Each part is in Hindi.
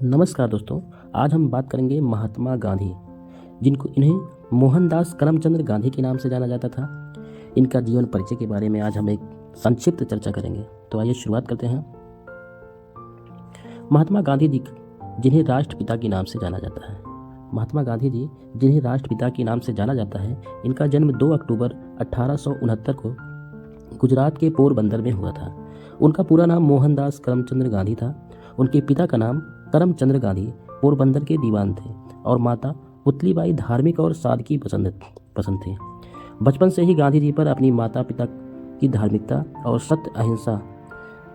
नमस्कार दोस्तों। आज हम बात करेंगे महात्मा गांधी, जिनको इन्हें मोहनदास करमचंद गांधी के नाम से जाना जाता था। इनका जीवन परिचय के बारे में आज हम एक संक्षिप्त चर्चा करेंगे। तो आइए शुरुआत करते हैं। महात्मा गांधी जी जिन्हें राष्ट्रपिता के नाम से जाना जाता है। महात्मा गांधी जी जिन्हें राष्ट्रपिता के नाम से जाना जाता है, इनका जन्म 2 अक्टूबर 1869 को गुजरात के पोरबंदर में हुआ था। उनका पूरा नाम मोहनदास करमचंद गांधी था। उनके पिता का नाम करमचंद गांधी पोरबंदर के दीवान थे और माता पुतलीबाई धार्मिक और सादगी पसंद थे। बचपन से ही गांधी जी पर अपनी माता पिता की धार्मिकता और सत्य अहिंसा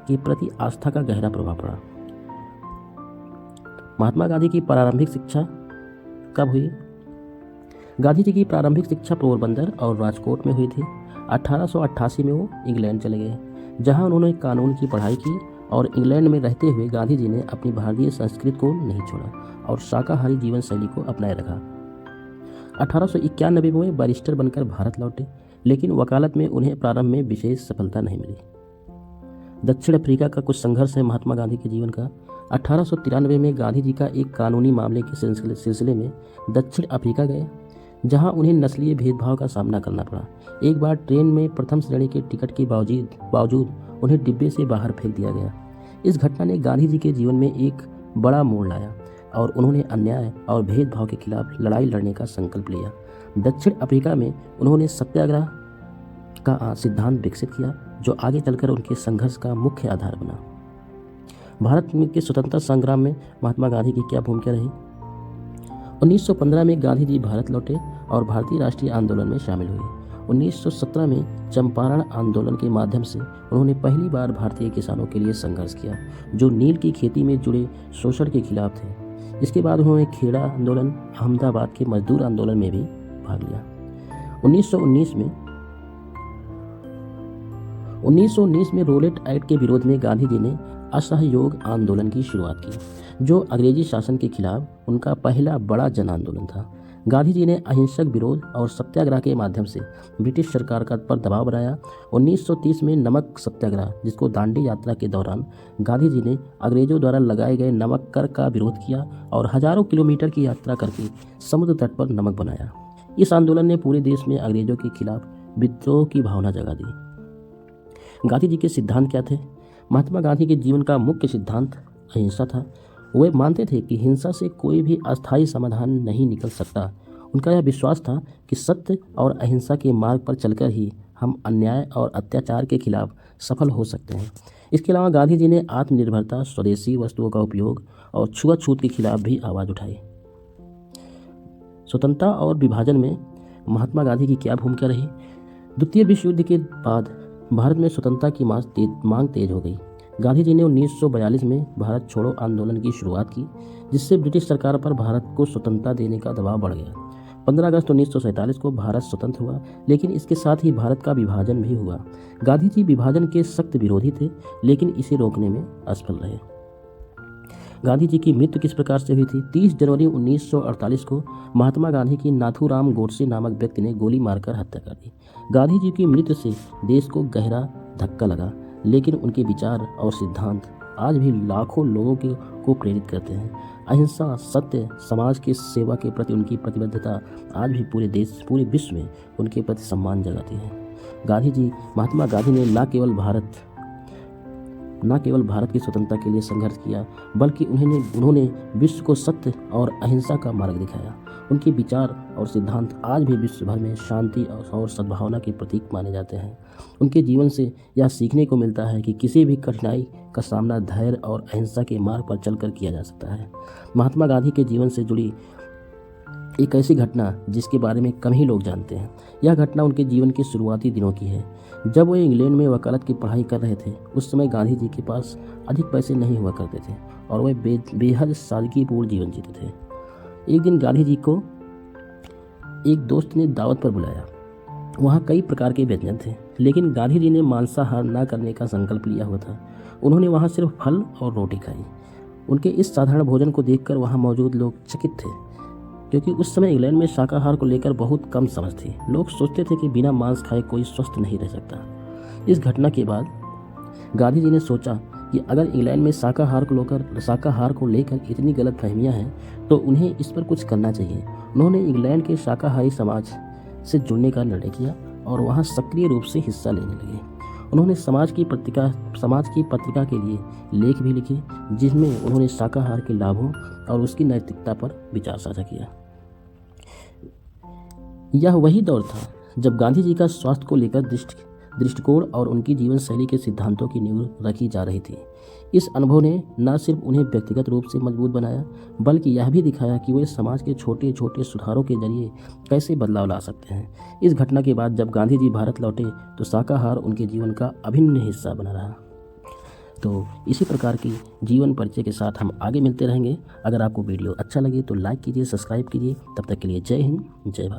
के प्रति आस्था का गहरा प्रभाव पड़ा। महात्मा गांधी की प्रारंभिक शिक्षा कब हुई? गांधी जी की प्रारंभिक शिक्षा पोरबंदर और राजकोट में हुई थी। 1888 में वो इंग्लैंड चले गए, जहां उन्होंने कानून की पढ़ाई की और इंग्लैंड में रहते हुए गांधी जी ने अपनी भारतीय संस्कृति को नहीं छोड़ा और शाकाहारी जीवन शैली को अपनाए रखा। 1891 में वे बैरिस्टर बनकर भारत लौटे, लेकिन वकालत में उन्हें प्रारंभ में विशेष सफलता नहीं मिली। दक्षिण अफ्रीका का कुछ संघर्ष है महात्मा गांधी के जीवन का। 1893 में गांधी जी का एक कानूनी मामले के सिलसिले में दक्षिण अफ्रीका गए, जहां उन्हें नस्लीय भेदभाव का सामना करना पड़ा। एक बार ट्रेन में प्रथम श्रेणी के टिकट के बावजूद उन्हें डिब्बे से बाहर फेंक दिया गया। इस घटना ने गांधी जी के जीवन में एक बड़ा मोड़ लाया और उन्होंने अन्याय और भेदभाव के खिलाफ लड़ाई लड़ने का संकल्प लिया। दक्षिण अफ्रीका में उन्होंने सत्याग्रह का सिद्धांत विकसित किया, जो आगे चलकर उनके संघर्ष का मुख्य आधार बना। भारत के स्वतंत्रता संग्राम में महात्मा गांधी की क्या भूमिका रही? 1915 में गांधी जी भारत लौटे और भारतीय राष्ट्रीय आंदोलन में शामिल हुए। 1917 में चंपारण आंदोलन के माध्यम से उन्होंने पहली बार भारतीय किसानों के लिए संघर्ष किया, जो नील की खेती में जुड़े शोषण के खिलाफ थे। इसके बाद उन्होंने खेड़ा आंदोलन, अहमदाबाद के मजदूर आंदोलन में भी भाग लिया। 1919 में रोलेट एक्ट के विरोध में गांधी जी ने असहयोग आंदोलन की शुरुआत की, जो अंग्रेजी शासन के खिलाफ उनका पहला बड़ा जन आंदोलन था। गांधी जी ने अहिंसक विरोध और सत्याग्रह के माध्यम से ब्रिटिश सरकार पर दबाव बनाया। 1930 में नमक सत्याग्रह, जिसको दांडी यात्रा के दौरान गांधी जी ने अंग्रेजों द्वारा लगाए गए नमक कर का विरोध किया और हजारों किलोमीटर की यात्रा करके समुद्र तट पर नमक बनाया। इस आंदोलन ने पूरे देश में अंग्रेजों के खिलाफ विद्रोह की भावना जगा दी। गांधी जी के सिद्धांत क्या थे? महात्मा गांधी के जीवन का मुख्य सिद्धांत अहिंसा था। वे मानते थे कि हिंसा से कोई भी अस्थायी समाधान नहीं निकल सकता। उनका यह विश्वास था कि सत्य और अहिंसा के मार्ग पर चलकर ही हम अन्याय और अत्याचार के खिलाफ सफल हो सकते हैं। इसके अलावा गांधी जी ने आत्मनिर्भरता, स्वदेशी वस्तुओं का उपयोग और छुआछूत के खिलाफ भी आवाज़ उठाई। स्वतंत्रता और विभाजन में महात्मा गांधी की क्या भूमिका रही? द्वितीय विश्व युद्ध के बाद भारत में स्वतंत्रता की मांग तेज हो गई। गांधी जी ने 1942 में भारत छोड़ो आंदोलन की शुरुआत की, जिससे ब्रिटिश सरकार पर भारत को स्वतंत्रता देने का दबाव बढ़ गया। 15 अगस्त 1947 को भारत स्वतंत्र हुआ, लेकिन इसके साथ ही भारत का विभाजन भी हुआ। गांधी जी विभाजन के सख्त विरोधी थे, लेकिन इसे रोकने में असफल रहे। गांधी जी की मृत्यु किस प्रकार से हुई थी? 30 जनवरी 1948 को महात्मा गांधी की नाथूराम गोडसे नामक व्यक्ति ने गोली मारकर हत्या कर दी। गांधी जी की मृत्यु से देश को गहरा धक्का लगा, लेकिन उनके विचार और सिद्धांत आज भी लाखों लोगों को प्रेरित करते हैं। अहिंसा, सत्य, समाज की सेवा के प्रति उनकी प्रतिबद्धता आज भी पूरे विश्व में उनके प्रति सम्मान जगाती है। महात्मा गांधी ने न केवल भारत की स्वतंत्रता के लिए संघर्ष किया, बल्कि उन्होंने विश्व को सत्य और अहिंसा का मार्ग दिखाया। उनके विचार और सिद्धांत आज भी विश्व भर में शांति और सद्भावना के प्रतीक माने जाते हैं। उनके जीवन से यह सीखने को मिलता है कि किसी भी कठिनाई का सामना धैर्य और अहिंसा के मार्ग पर चलकर किया जा सकता है। महात्मा गांधी के जीवन से जुड़ी एक ऐसी घटना जिसके बारे में कम ही लोग जानते हैं। यह घटना उनके जीवन के शुरुआती दिनों की है। जब वे इंग्लैंड में वकालत की पढ़ाई कर रहे थे, उस समय गांधी जी के पास अधिक पैसे नहीं हुआ करते थे और वे बेहद सादगीपूर्ण जीवन जीते थे। एक दिन गांधी जी को एक दोस्त ने दावत पर बुलाया। वहाँ कई प्रकार के व्यंजन थे, लेकिन गांधी जी ने मांसाहार न करने का संकल्प लिया हुआ था। उन्होंने वहाँ सिर्फ फल और रोटी खाई। उनके इस साधारण भोजन को देखकर वहाँ मौजूद लोग चकित थे, क्योंकि उस समय इंग्लैंड में शाकाहार को लेकर बहुत कम समझ थी। लोग सोचते थे कि बिना मांस खाए कोई स्वस्थ नहीं रह सकता। इस घटना के बाद गांधी जी ने सोचा कि अगर इंग्लैंड में शाकाहार को लेकर इतनी गलत फहमियाँ हैं तो उन्हें इस पर कुछ करना चाहिए। उन्होंने इंग्लैंड के शाकाहारी समाज से जुड़ने का निर्णय किया और वहाँ सक्रिय रूप से हिस्सा लेने लगे। उन्होंने समाज की पत्रिका के लिए लेख भी लिखे, जिसमें उन्होंने शाकाहार के लाभों और उसकी नैतिकता पर विचार साझा किया। यह वही दौर था जब गांधी जी का स्वास्थ्य को लेकर दृष्टिकोण और उनकी जीवन शैली के सिद्धांतों की नींव रखी जा रही थी। इस अनुभव ने न सिर्फ उन्हें व्यक्तिगत रूप से मजबूत बनाया, बल्कि यह भी दिखाया कि वे समाज के छोटे छोटे सुधारों के जरिए कैसे बदलाव ला सकते हैं। इस घटना के बाद जब गांधी जी भारत लौटे तो शाकाहार उनके जीवन का अभिन्न हिस्सा बना रहा। तो इसी प्रकार की जीवन परिचय के साथ हम आगे मिलते रहेंगे। अगर आपको वीडियो अच्छा लगे तो लाइक कीजिए, सब्सक्राइब कीजिए। तब तक के लिए जय हिंद, जय भारत।